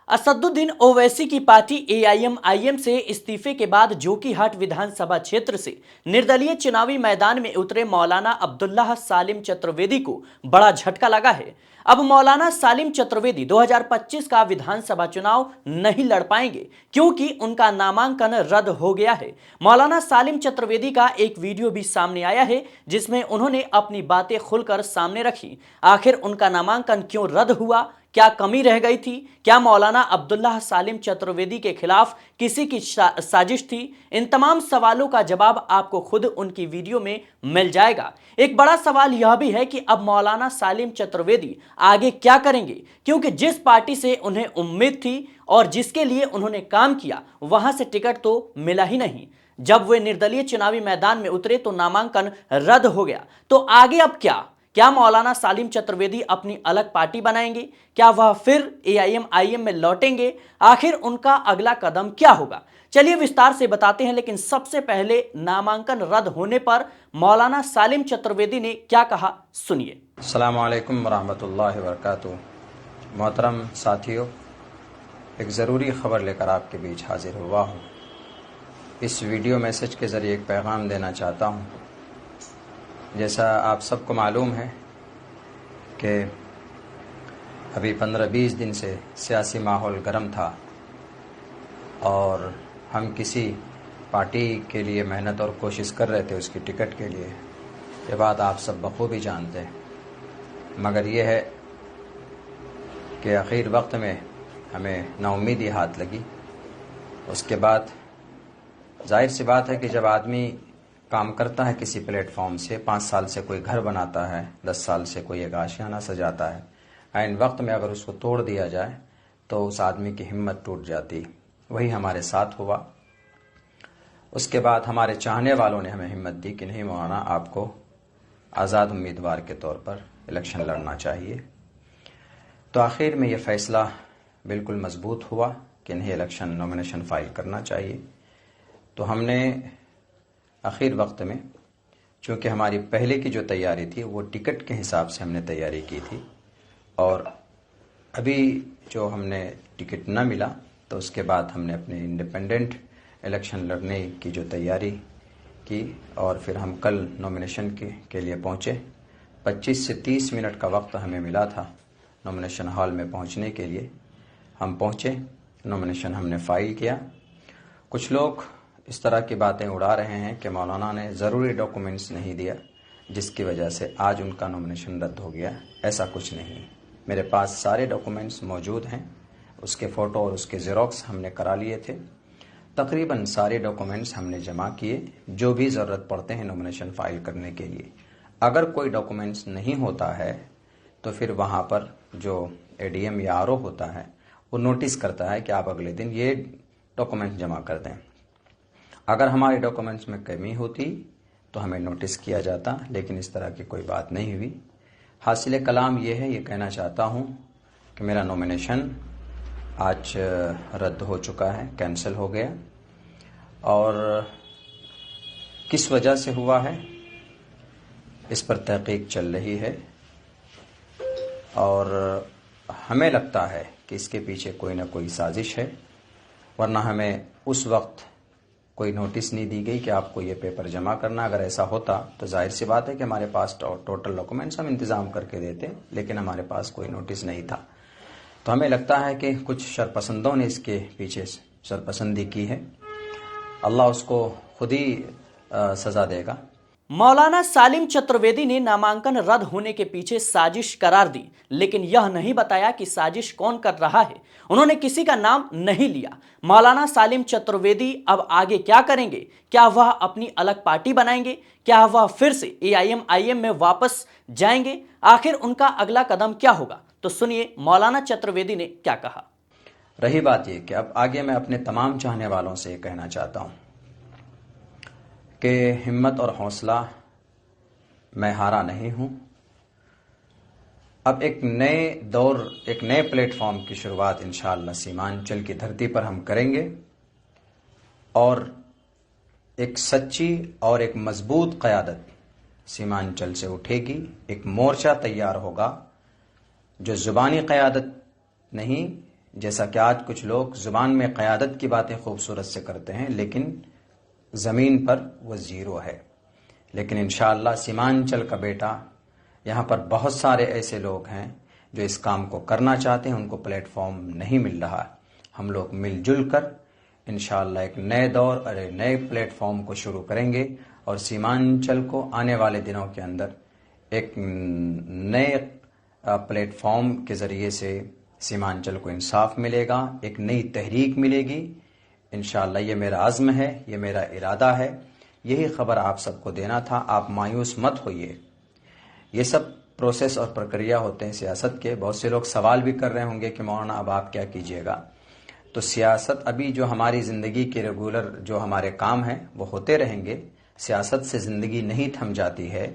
असदुद्दीन ओवैसी की party AIMIM से इस्तीफे के बाद जोकीहाट विधानसभा क्षेत्र से निर्दलीय चुनावी मैदान में उतरे मौलाना अब्दुल्लाह सालिम चतुर्वेदी को बड़ा झटका लगा है। अब मौलाना सालिम चतुर्वेदी 2025 का विधानसभा चुनाव नहीं लड़ पाएंगे क्योंकि उनका नामांकन रद्द हो गया है। मौलाना सालिम चतुर्वेदी का एक वीडियो भी सामने आया है जिसमें उन्होंने अपनी बातें खुलकर सामने रखी। आखिर उनका नामांकन क्यों रद्द हुआ, क्या कमी रह गई थी, क्या मौलाना अब्दुल्लाह सालिम चतुर्वेदी के खिलाफ किसी की साजिश थी? इन तमाम सवालों का जवाब आपको खुद उनकी वीडियो में मिल जाएगा। एक बड़ा सवाल यह भी है कि अब मौलाना सालिम चतुर्वेदी आगे क्या करेंगे, क्योंकि जिस पार्टी से उन्हें उम्मीद थी और जिसके लिए उन्होंने काम किया वहां से टिकट तो मिला ही नहीं। जब वे निर्दलीय चुनावी मैदान में उतरे तो नामांकन रद्द हो गया। तो आगे अब क्या मौलाना सालिम चतुर्वेदी अपनी अलग पार्टी बनाएंगे? क्या वह फिर एआईएमआईएम में लौटेंगे? आखिर उनका अगला कदम क्या होगा? चलिए विस्तार से बताते हैं, लेकिन सबसे पहले नामांकन रद्द होने पर मौलाना सालिम चतुर्वेदी ने क्या कहा, सुनिए। अस्सलाम वालेकुम वरहमतुल्लाहि वबरकातुहू। मोहतरम साथियों, एक ज़रूरी ख़बर लेकर आपके बीच हाजिर हुआ हूँ। इस वीडियो मैसेज के ज़रिए एक पैगाम देना चाहता हूँ। जैसा आप सबको मालूम है कि अभी 15-20 दिन से सियासी माहौल गर्म था और हम किसी पार्टी के लिए मेहनत और कोशिश कर रहे थे उसकी टिकट के लिए। ये बात आप सब बखूबी जानते हैं, मगर ये है कि आखिर वक्त में हमें नाउम्मीदी हाथ लगी। उसके बाद जाहिर सी बात है कि जब आदमी काम करता है किसी प्लेटफॉर्म से, 5 साल से कोई घर बनाता है, 10 साल से कोई एक आशियाना सजाता है, ऐन वक्त में अगर उसको तोड़ दिया जाए तो उस आदमी की हिम्मत टूट जाती। वही हमारे साथ हुआ। उसके बाद हमारे चाहने वालों ने हमें हिम्मत दी कि नहीं मौलाना, आपको आज़ाद उम्मीदवार के तौर पर इलेक्शन लड़ना चाहिए। तो आखिर में ये फ़ैसला बिल्कुल मजबूत हुआ कि नहीं, इलेक्शन नॉमिनेशन फ़ाइल करना चाहिए। तो हमने आखिर वक्त में, चूँकि हमारी पहले की जो तैयारी थी वो टिकट के हिसाब से हमने तैयारी की थी, और अभी जो हमने टिकट न मिला तो उसके बाद हमने अपने इंडिपेंडेंट इलेक्शन लड़ने की जो तैयारी की, और फिर हम कल नॉमिनेशन के लिए पहुँचे। 25 से 30 मिनट का वक्त हमें मिला था नॉमिनेशन हॉल में पहुँचने के लिए। हम पहुँचे, नॉमिनेशन हमने फ़ाइल किया। कुछ लोग इस तरह की बातें उड़ा रहे हैं कि मौलाना ने ज़रूरी डॉक्यूमेंट्स नहीं दिया जिसकी वजह से आज उनका नॉमिनेशन रद्द हो गया। ऐसा कुछ नहीं, मेरे पास सारे डॉक्यूमेंट्स मौजूद हैं। उसके फ़ोटो और उसके ज़ेरॉक्स हमने करा लिए थे। तकरीबन सारे डॉक्यूमेंट्स हमने जमा किए जो भी ज़रूरत पड़ते हैं नॉमिनेशन फ़ाइल करने के लिए। अगर कोई डॉक्यूमेंट्स नहीं होता है तो फिर वहाँ पर जो एडीएम या आरओ होता है वो नोटिस करता है कि आप अगले दिन ये डॉक्यूमेंट्स जमा कर दें। अगर हमारे डॉक्यूमेंट्स में कमी होती तो हमें नोटिस किया जाता, लेकिन इस तरह की कोई बात नहीं हुई। हासिल कलाम ये है, ये कहना चाहता हूँ कि मेरा नॉमिनेशन आज रद्द हो चुका है, कैंसिल हो गया। और किस वजह से हुआ है इस पर तहकीक चल रही है, और हमें लगता है कि इसके पीछे कोई ना कोई साजिश है, वरना हमें उस वक्त कोई नोटिस नहीं दी गई कि आपको ये पेपर जमा करना। अगर ऐसा होता तो जाहिर सी बात है कि हमारे पास टोटल डॉक्यूमेंट्स हम इंतज़ाम करके देते, लेकिन हमारे पास कोई नोटिस नहीं था। तो हमें लगता है कि कुछ शरपसंदों ने इसके पीछे शरपसंदी की है। अल्लाह उसको खुद ही सज़ा देगा। मौलाना सालिम चतुर्वेदी ने नामांकन रद्द होने के पीछे साजिश करार दी, लेकिन यह नहीं बताया कि साजिश कौन कर रहा है। उन्होंने किसी का नाम नहीं लिया। मौलाना सालिम चतुर्वेदी अब आगे क्या करेंगे? क्या वह अपनी अलग पार्टी बनाएंगे? क्या वह फिर से एआईएमआईएम में वापस जाएंगे? आखिर उनका अगला कदम क्या होगा? तो सुनिए मौलाना चतुर्वेदी ने क्या कहा। रही बात यह कि अब आगे मैं अपने तमाम चाहने वालों से कहना चाहता हूँ कि हिम्मत और हौसला, मैं हारा नहीं हूँ। अब एक नए दौर, एक नए प्लेटफॉर्म की शुरुआत इंशाअल्लाह सीमांचल की धरती पर हम करेंगे, और एक सच्ची और एक मजबूत क़यादत सीमांचल से उठेगी। एक मोर्चा तैयार होगा जो ज़ुबानी क़यादत नहीं, जैसा कि आज कुछ लोग ज़ुबान में क़यादत की बातें खूबसूरत से करते हैं, लेकिन ज़मीन पर वो ज़ीरो है। लेकिन इंशाअल्लाह सीमांचल का बेटा, यहाँ पर बहुत सारे ऐसे लोग हैं जो इस काम को करना चाहते हैं, उनको प्लेटफॉर्म नहीं मिल रहा। हम लोग मिलजुल कर इंशाअल्लाह एक नए दौर और एक नए प्लेटफॉर्म को शुरू करेंगे और सीमांचल को आने वाले दिनों के अंदर एक नए प्लेटफॉर्म के ज़रिए से सीमांचल को इंसाफ मिलेगा, एक नई तहरीक मिलेगी इंशाअल्लाह। ये मेरा अज़्म है, ये मेरा इरादा है, यही खबर आप सबको देना था। आप मायूस मत होइए, ये सब प्रोसेस और प्रक्रिया होते हैं सियासत के। बहुत से लोग सवाल भी कर रहे होंगे कि मौलाना अब आप क्या कीजिएगा। तो सियासत अभी जो हमारी ज़िंदगी के रेगुलर जो हमारे काम हैं वो होते रहेंगे। सियासत से ज़िंदगी नहीं थम जाती है।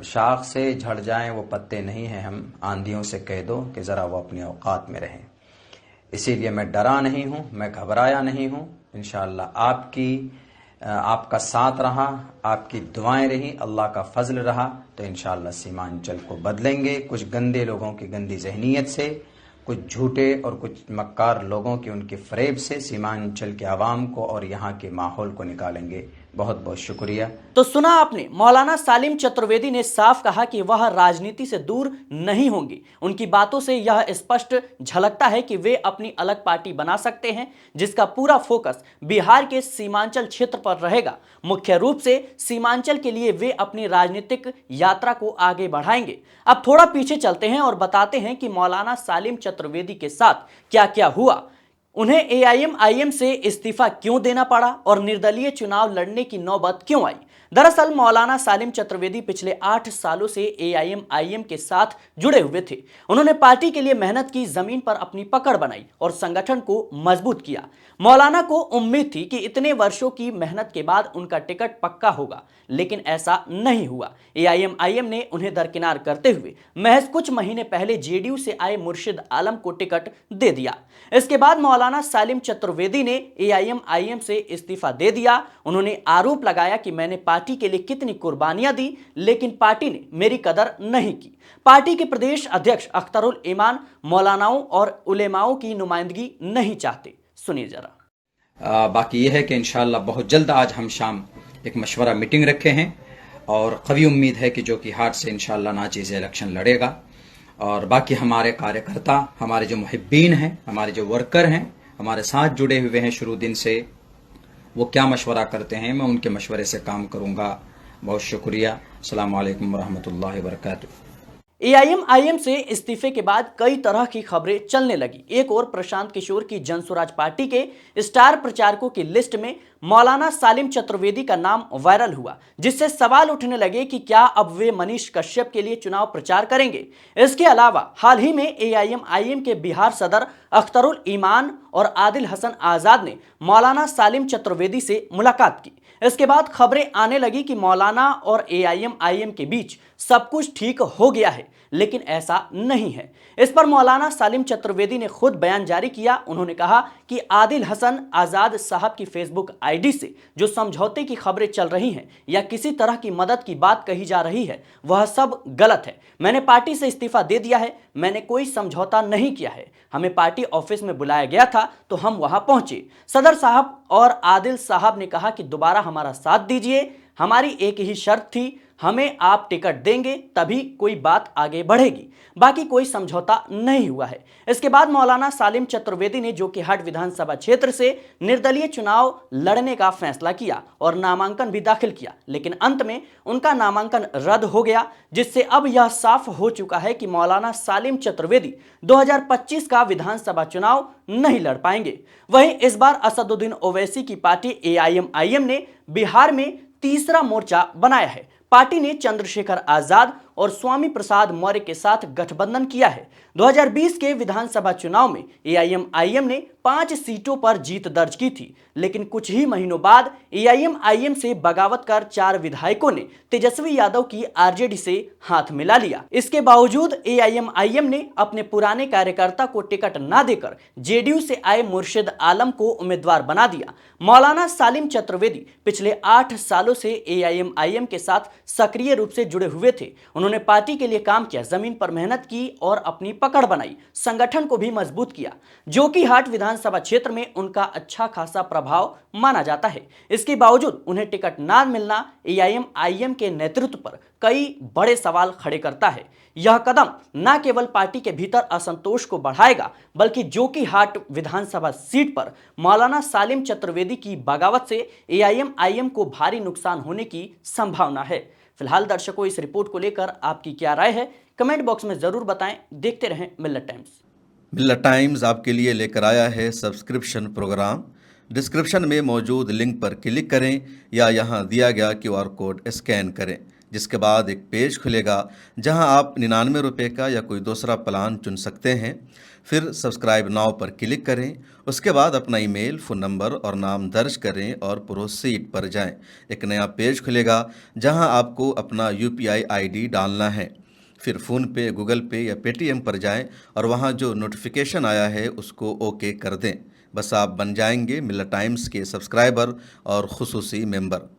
शाख से झड़ जाएं वो पत्ते नहीं हैं हम, आंधियों से कह दो कि ज़रा वो अपनी औकात में रहें। इसीलिए मैं डरा नहीं हूँ, मैं घबराया नहीं हूँ। इंशाअल्लाह आपका साथ रहा, आपकी दुआएं रही, अल्लाह का फजल रहा, तो इंशाअल्लाह सीमांचल को बदलेंगे। कुछ गंदे लोगों की गंदी जहनीत से, कुछ झूठे और कुछ मक्कार लोगों की उनके फरेब से सीमांचल के आवाम को और यहाँ के माहौल को निकालेंगे। बहुत बहुत शुक्रिया। तो सुना आपने, मौलाना सालिम चतुर्वेदी ने साफ कहा कि वह राजनीति से दूर नहीं होंगे। उनकी बातों से यह स्पष्ट झलकता है कि वे अपनी अलग पार्टी बना सकते हैं, जिसका पूरा फोकस बिहार के सीमांचल क्षेत्र पर रहेगा। मुख्य रूप से सीमांचल के लिए वे अपनी राजनीतिक यात्रा को आगे बढ़ाएंगे। अब थोड़ा पीछे चलते हैं और बताते हैं कि मौलाना सालिम चतुर्वेदी के साथ क्या क्या हुआ, उन्हें AIM-IM से इस्तीफा क्यों देना पड़ा और निर्दलीय चुनाव लड़ने की नौबत क्यों आई। दरअसल मौलाना सालिम चतुर्वेदी पिछले 8 सालों से AIM-IM के साथ जुड़े हुए थे। उन्होंने पार्टी के लिए मेहनत की, जमीन पर अपनी पकड़ बनाई और संगठन को मजबूत किया। मौलाना को उम्मीद थी कि इतने वर्षों की मेहनत के बाद उनका टिकट पक्का होगा, लेकिन ऐसा नहीं हुआ। AIM-IM ने उन्हें दरकिनार करते हुए महज कुछ महीने पहले JDU से आए मुर्शिद आलम को टिकट दे दिया। इसके बाद मौलाना सालिम चतुर्वेदी ने AIM-IM से इस्तीफा दे दिया। उन्होंने आरोप लगाया कि मैंने पार्टी के लिए कितनी कुर्बानियां दी, लेकिन पार्टी ने मेरी कदर नहीं की। पार्टी के प्रदेश अध्यक्ष अख्तरुल ईमान मौलानाओं और उलेमाओं की नुमाइंदगी नहीं चाहते। सुनिए जरा। बाकी यह है कि इंशाअल्लाह बहुत जल्द आज हम शाम एक मशवरा मीटिंग रखे हैं और कवी उम्मीद है कि जो कि हाथ से इंशाअल्लाह नाचीज़ इलेक्शन लड़ेगा। और बाकी हमारे कार्यकर्ता, हमारे जो मुहिब्बीन हैं, हमारे जो वर्कर हैं, हमारे साथ जुड़े हुए हैं शुरू दिन से, वो क्या मशवरा करते हैं मैं उनके मशवरे से काम करूंगा। बहुत शुक्रिया। अस्सलाम वालेकुम रहमतुल्लाहि व बरकातुहू। AIM-IM से इस्तीफे के बाद कई तरह की खबरें चलने लगी। एक और प्रशांत किशोर की जनसुराज पार्टी के स्टार प्रचारकों की लिस्ट में मौलाना सालिम चतुर्वेदी का नाम वायरल हुआ, जिससे सवाल उठने लगे कि क्या अब वे मनीष कश्यप के लिए चुनाव प्रचार करेंगे। इसके अलावा हाल ही में AIM-IM के बिहार सदर अख्तरुल ईमान और आदिल हसन आजाद ने मौलाना सालिम चतुर्वेदी से मुलाकात की। इसके बाद खबरें आने लगी कि मौलाना और AIM-IM के बीच सब कुछ ठीक हो गया है, लेकिन ऐसा नहीं है। इस पर मौलाना सालिम चतुर्वेदी ने खुद बयान जारी किया। उन्होंने कहा कि आदिल हसन आजाद साहब की फेसबुक ID से जो समझौते की खबरें चल रही हैं या किसी तरह की मदद की बात कही जा रही है, वह सब गलत है। मैंने पार्टी से इस्तीफा दे दिया है, मैंने कोई समझौता नहीं किया है। हमें पार्टी ऑफिस में बुलाया गया था तो हम वहां पहुंचे। सदर साहब और आदिल साहब ने कहा कि दोबारा हमारा साथ दीजिए, हमारी एक ही शर्त थी, हमें आप टिकट देंगे तभी कोई बात आगे बढ़ेगी। बाकी कोई समझौता नहीं हुआ है। इसके बाद मौलाना सालिम चतुर्वेदी ने जोकीहाट विधानसभा क्षेत्र से निर्दलीय चुनाव लड़ने का फैसला किया और नामांकन भी दाखिल किया, लेकिन अंत में उनका नामांकन रद्द हो गया, जिससे अब यह साफ हो चुका है कि मौलाना सालिम चतुर्वेदी 2025 का विधानसभा चुनाव नहीं लड़ पाएंगे। वहीं इस बार असदुद्दीन ओवैसी की पार्टी AIM-IM ने बिहार में तीसरा मोर्चा बनाया है। पार्टी ने चंद्रशेखर आजाद और स्वामी प्रसाद मौर्य के साथ गठबंधन किया है। 2020 के विधानसभा चुनाव में AIM-IM ने 5 सीटों पर जीत दर्ज की थी, लेकिन कुछ ही महीनों बाद AIM-IM से बगावत कर 4 विधायकों ने तेजस्वी यादव की RJD से हाथ मिला लिया। इसके बावजूद AIM-IM ने अपने पुराने कार्यकर्ता को टिकट न देकर JDU से आए मुर्शिद आलम को उम्मीदवार बना दिया। मौलाना सालिम चतुर्वेदी पिछले 8 सालों से AIM-IM के साथ सक्रिय रूप से जुड़े हुए थे। उन्होंने उन्होंने पार्टी के लिए काम किया, जमीन पर मेहनत की और अपनी पकड़ बनाई, संगठन को भी मजबूत किया। जोकीहाट विधानसभा क्षेत्र में उनका अच्छा खासा प्रभाव माना जाता है। इसके बावजूद उन्हें टिकट ना मिलना एआईएमआईएम के नेतृत्व पर कई बड़े सवाल खड़े करता है। यह कदम न केवल पार्टी के भीतर असंतोष को बढ़ाएगा, बल्कि जोकीहाट विधानसभा सीट पर मौलाना सालिम चतुर्वेदी की बगावत से एआईएमआईएम को भारी नुकसान होने की संभावना है। फिलहाल दर्शकों, इस रिपोर्ट को लेकर आपकी क्या राय है, कमेंट बॉक्स में जरूर बताएं। देखते रहें मिल्लत टाइम्स। मिल्लत टाइम्स आपके लिए लेकर आया है सब्सक्रिप्शन प्रोग्राम। डिस्क्रिप्शन में मौजूद लिंक पर क्लिक करें या यहाँ दिया गया QR कोड स्कैन करें, जिसके बाद एक पेज खुलेगा जहां आप 99 रुपये का या कोई दूसरा प्लान चुन सकते हैं। फिर सब्सक्राइब नाउ पर क्लिक करें। उसके बाद अपना ईमेल, फ़ोन नंबर और नाम दर्ज करें और प्रोसीड पर जाएं। एक नया पेज खुलेगा जहां आपको अपना UPI ID डालना है। फिर फ़ोनपे, गूगल पे या पेटीएम पर जाएं और वहां जो नोटिफिकेशन आया है उसको ओके कर दें। बस आप बन जाएंगे मिल्लत टाइम्स के सब्सक्राइबर और खुसूसी मेंबर।